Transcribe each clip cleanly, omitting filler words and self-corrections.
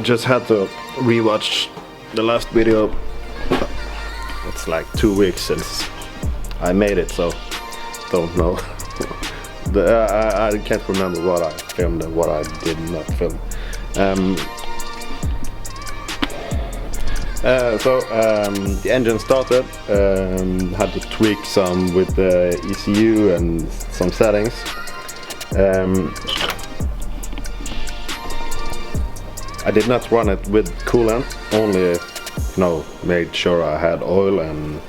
just had to rewatch the last video. It's like 2 weeks since I made it, so don't know. I can't remember what I filmed and what I did not film. The engine started, had to tweak some with the ECU and some settings. I did not run it with coolant, only made sure I had oil and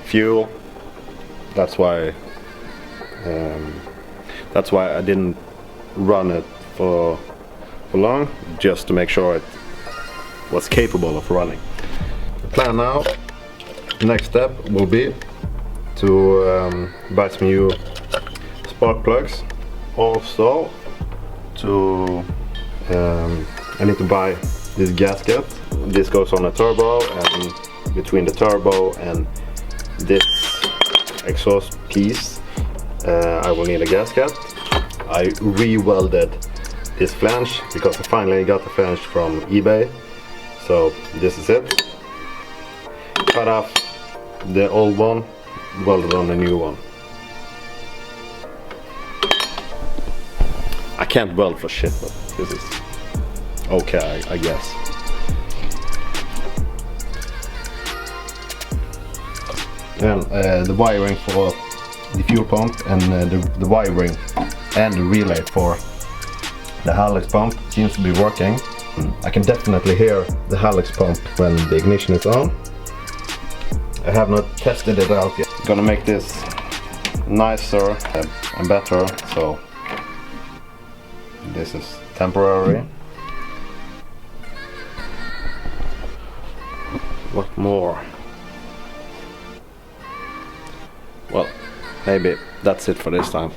fuel. That's why I didn't run it for long, just to make sure it was capable of running. The plan now, next step will be to buy some new spark plugs. Also, I need to buy this gasket. This goes on a turbo, and between the turbo and this exhaust piece I will need a gasket. I re-welded this flange because I finally got the flange from eBay, so this is it. Cut off the old one, welded on the new one. I can't weld for shit, but this is okay, I guess. Then the wiring for the fuel pump and the wiring and the relay for the Hallex pump seems to be working. I can definitely hear the Hallex pump when the ignition is on. I have not tested it out yet. I'm gonna make this nicer and better, so this is temporary. What more? Well, maybe that's it for this time.